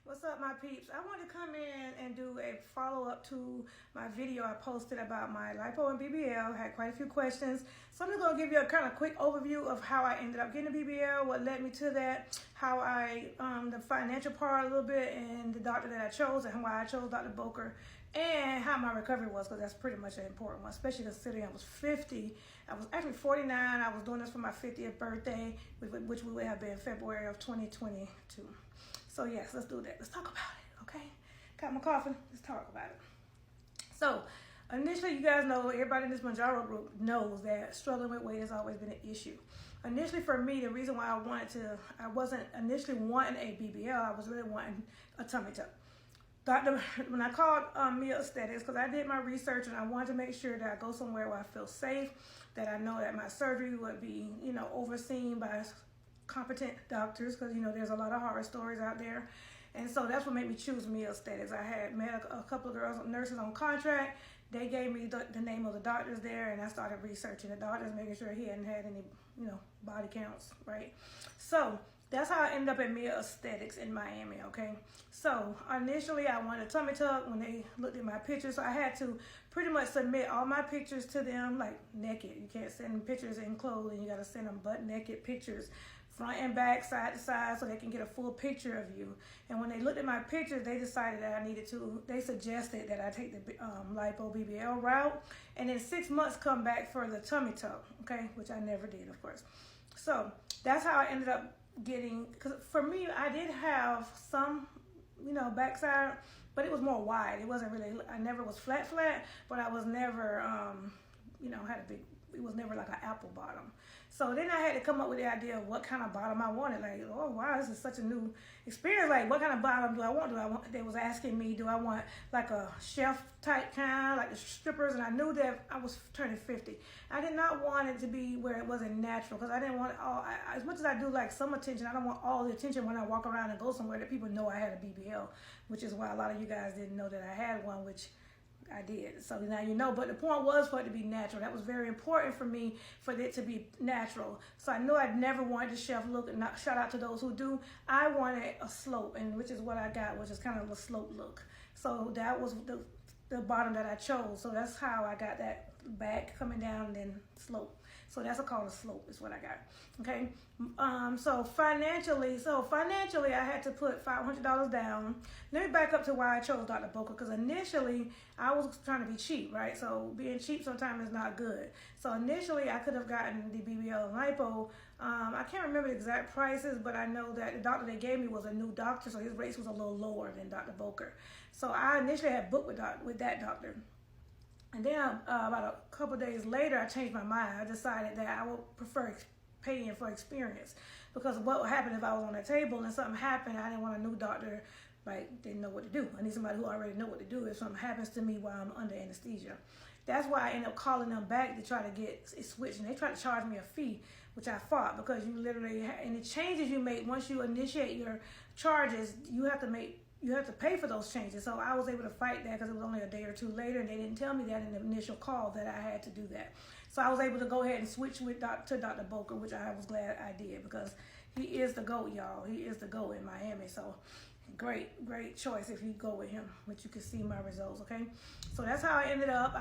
What's up, my peeps? I wanted to come in and do a follow-up to my video I posted about my LIPO and BBL. I had quite a few questions. So I'm just going to give you a kind of quick overview of how I ended up getting a BBL, what led me to that, how the financial part a little bit, and the doctor that I chose and why I chose Dr. Boker, and how my recovery was, because that's pretty much an important one, especially considering I was 50. I was actually 49. I was doing this for my 50th birthday, which would have been February of 2022. So yes, let's do that. Let's talk about it, okay? Got my coffee. Let's talk about it. So initially, you guys know, everybody in this Manjaro group knows that struggling with weight has always been an issue. Initially, for me, the reason why I wasn't initially wanting a BBL, I was really wanting a tummy tuck. When I called Mia Aesthetics, because I did my research and I wanted to make sure that I go somewhere where I feel safe, that I know that my surgery would be, overseen by competent doctors, because there's a lot of horror stories out there. And so that's what made me choose Mia Aesthetics. I had met a couple of girls, nurses on contract. They gave me the name of the doctors there, and I started researching the doctors, making sure he hadn't had any body counts, right? So that's how I ended up at Mia Aesthetics in Miami, okay? So initially I wanted a tummy tuck when they looked at my pictures. So I had to pretty much submit all my pictures to them, like naked. You can't send them pictures in clothing. You got to send them butt naked pictures, front and back, side to side, so they can get a full picture of you. And when they looked at my pictures, they decided that they suggested that I take the LIPO BBL route, and in 6 months come back for the tummy tuck, okay? Which I never did, of course. So that's how I ended up getting, because for me, I did have some, backside, but it was more wide. It wasn't really, I never was flat, but I was never, it was never like an apple bottom. So then I had to come up with the idea of what kind of bottom I wanted. Like, oh wow, this is such a new experience. Like, what kind of bottom do I want? They was asking me, do I want like a shelf type kind, like the strippers? And I knew that I was turning 50. I did not want it to be where it wasn't natural, because I didn't want as much as I do like some attention, I don't want all the attention when I walk around and go somewhere that people know I had a BBL, which is why a lot of you guys didn't know that I had one, which I did. So now you know, but the point was for it to be natural. That was very important for me, for it to be natural. So I knew I'd never wanted the shelf look, and not shout out to those who do. I wanted a slope, and which is what I got, which is kind of a slope look. So that was the bottom that I chose. So that's how I got that back coming down and then slope. So that's called a slope is what I got. Okay. So financially, I had to put $500 down. Let me back up to why I chose Dr. Boker, because initially I was trying to be cheap, right? So being cheap sometimes is not good. So initially I could have gotten the BBL and LIPO. I can't remember the exact prices, but I know that the doctor they gave me was a new doctor, so his rates was a little lower than Dr. Boker. So I initially had booked with that doctor. And then about a couple of days later, I changed my mind. I decided that I would prefer paying for experience, because what would happen if I was on the table and something happened? I didn't want a new doctor, didn't know what to do. I need somebody who already know what to do if something happens to me while I'm under anesthesia. That's why I ended up calling them back to try to get it switched. And they tried to charge me a fee, which I fought, because you literally, and the changes you make once you initiate your charges, you have to pay for those changes. So I was able to fight that, because it was only a day or two later, and they didn't tell me that in the initial call that I had to do that. So I was able to go ahead and switch to Dr. Boker, which I was glad I did, because he is the GOAT, y'all. He is the GOAT in Miami. So great choice if you go with him, which you can see my results, okay? So that's how I ended up.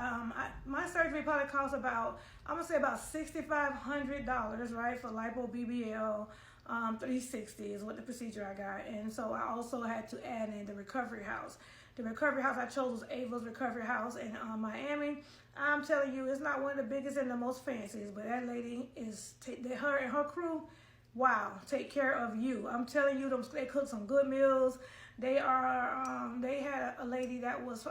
My surgery probably cost about, I'm going to say about $6,500, right, for LIPO BBL. 360 is what the procedure I got. And so I also had to add in the recovery house. The recovery house I chose was Ava's Recovery House in Miami. I'm telling you, it's not one of the biggest and the most fanciest, but that lady is, her and her crew, wow, take care of you. I'm telling you, they cook some good meals. They had a lady that was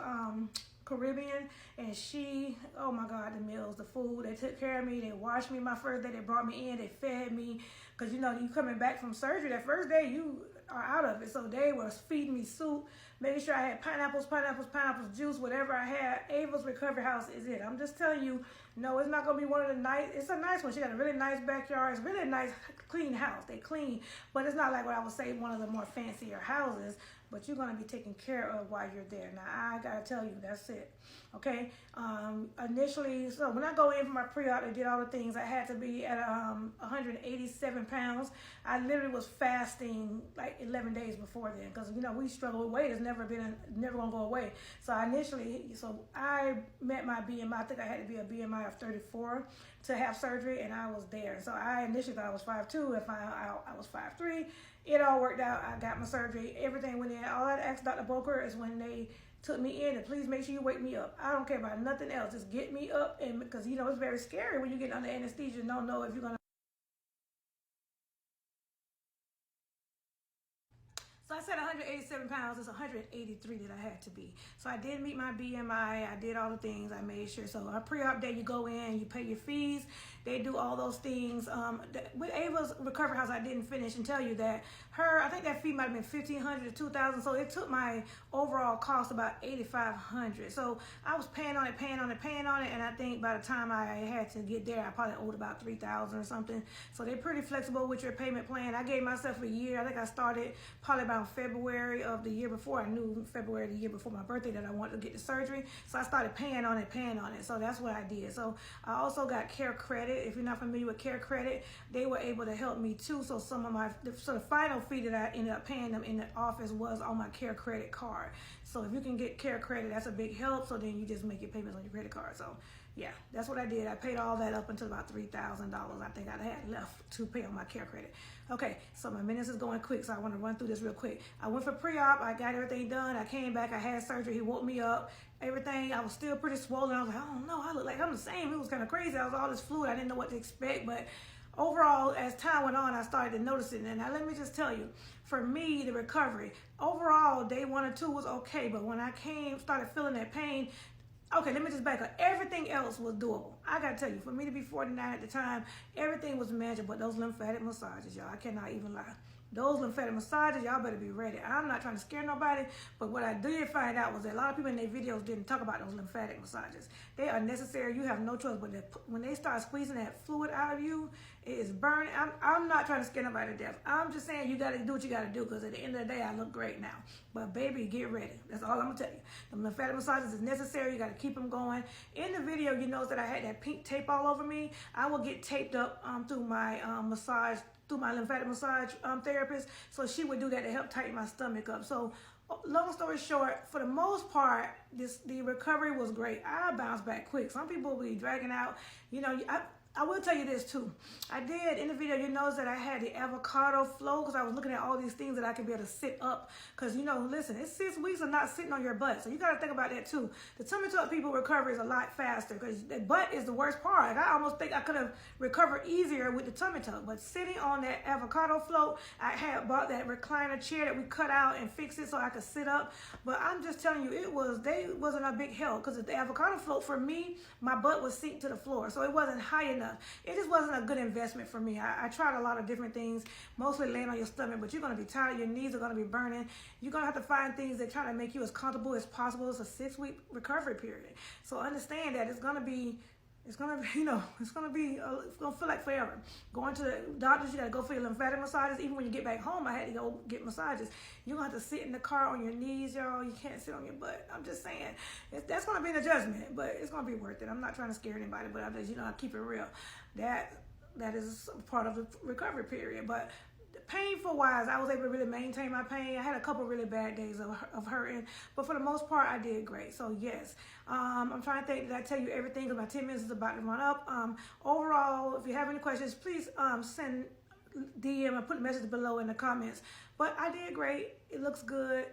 Caribbean, and she, oh my God, the meals, the food, they took care of me. They washed me my first day. They brought me in. They fed me, because you coming back from surgery, that first day you are out of it. So they was feeding me soup, making sure I had pineapples juice, whatever I had. Ava's Recovery House is it. I'm just telling you, No, it's not going to be one of the nice. It's a nice one. She got a really nice backyard. It's really a nice, clean house. They clean, but it's not like what I would say one of the more fancier houses. But you're going to be taken care of while you're there. Now, I got to tell you, that's it. Okay? Initially, so when I go in for my pre-op, they did all the things. I had to be at 187 pounds. I literally was fasting like 11 days before then because, you know, we struggle with weight. It's never going to go away. So I met my BMI. I think I had to be a BMI of 34 to have surgery, and I was there. So I initially thought I was 5'2". If I was 5'3". It all worked out. I got my surgery. Everything went in. All I asked Dr. Boker is when they took me in, and please make sure you wake me up. I don't care about nothing else. Just get me up, and because, you know, it's very scary when you get under anesthesia and don't know if you're going to. So I said 187 pounds. It's 183 that I had to be. So I did meet my BMI. I did all the things. I made sure. So our pre-op day, you go in, you pay your fees. They do all those things. With Ava's recovery house, I didn't finish and tell you that I think that fee might have been $1,500 to $2,000. So it took my overall cost about $8,500. So I was paying on it. And I think by the time I had to get there, I probably owed about $3,000 or something. So they're pretty flexible with your payment plan. I gave myself a year. I think I started probably about February of the year before. I knew February of the year before my birthday that I wanted to get the surgery. So I started paying on it. So that's what I did. So I also got care credit. If you're not familiar with care credit, they were able to help me too. So the final fee that I ended up paying them in the office was on my care credit card. So if you can get care credit, that's a big help. So then you just make your payments on your credit card. So yeah, that's what I did. I paid all that up until about $3,000. I think I had left to pay on my care credit. Okay, so my minutes is going quick, so I want to run through this real quick. I went for pre-op. I got everything done. I came back. I had surgery. He woke me up. Everything. I was still pretty swollen. I was like, I don't know. I look like I'm the same. It was kind of crazy. I was all this fluid. I didn't know what to expect, but overall, as time went on, I started to notice it. And now let me just tell you, for me, the recovery, overall, day 1 or 2 was okay, but when I started feeling that pain. Okay, let me just back up. Everything else was doable. I gotta tell you, for me to be 49 at the time, everything was manageable. But those lymphatic massages, y'all, I cannot even lie. Those lymphatic massages, y'all better be ready. I'm not trying to scare nobody, but what I did find out was that a lot of people in their videos didn't talk about those lymphatic massages. They are necessary. You have no choice. But when they start squeezing that fluid out of you, it is burning. I'm not trying to scare nobody to death. I'm just saying you got to do what you got to do because at the end of the day, I look great now. But baby, get ready. That's all I'm going to tell you. The lymphatic massages is necessary. You got to keep them going. In the video, you notice that I had that pink tape all over me. I will get taped up through my through my lymphatic massage therapist. So she would do that to help tighten my stomach up. So long story short, for the most part, the recovery was great. I bounced back quick. Some people will be dragging out. You know, I will tell you this too. I did, in the video, you notice that I had the avocado flow because I was looking at all these things that I could be able to sit up. Because, you know, listen, it's 6 weeks of not sitting on your butt. So you got to think about that too. The tummy tuck people recover is a lot faster because the butt is the worst part. Like, I almost think I could have recovered easier with the tummy tuck. But sitting on that avocado float, I had bought that recliner chair that we cut out and fixed it so I could sit up. But I'm just telling you, they wasn't a big help because the avocado float, for me, my butt was sink to the floor. So it wasn't high enough. It just wasn't a good investment for me. I tried a lot of different things, mostly laying on your stomach, but you're going to be tired. Your knees are going to be burning. You're going to have to find things that try to make you as comfortable as possible. It's a 6-week recovery period. So understand that it's going to feel like forever. Going to the doctors, you got to go for your lymphatic massages. Even when you get back home, I had to go get massages. You're going to have to sit in the car on your knees, y'all. You can't sit on your butt. I'm just saying. That's going to be an adjustment, but it's going to be worth it. I'm not trying to scare anybody, but I keep it real. That is part of the recovery period. But painful wise, I was able to really maintain my pain. I had a couple really bad days of hurting, but for the most part, I did great. So yes, I'm trying to think, did I tell you everything? Because my 10 minutes is about to run up. Overall, if you have any questions, please send DM or put a message below in the comments. But I did great. It looks good.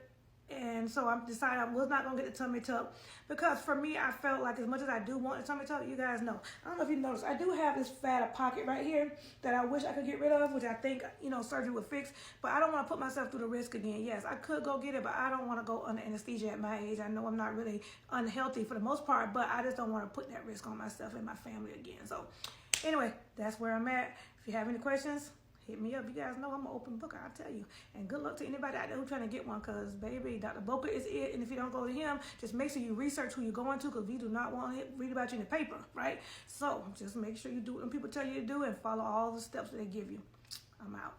And so I decided I was not going to get the tummy tuck because for me, I felt like as much as I do want the tummy tuck, you guys know. I don't know if you noticed, I do have this fat pocket right here that I wish I could get rid of, which I think, surgery would fix. But I don't want to put myself through the risk again. Yes, I could go get it, but I don't want to go under anesthesia at my age. I know I'm not really unhealthy for the most part, but I just don't want to put that risk on myself and my family again. So anyway, that's where I'm at. If you have any questions, hit me up. You guys know I'm an open book, I'll tell you. And good luck to anybody out there who's trying to get one, because, baby, Dr. Boca is it. And if you don't go to him, just make sure you research who you're going to, because we do not want to read about you in the paper, right? So just make sure you do what people tell you to do and follow all the steps that they give you. I'm out.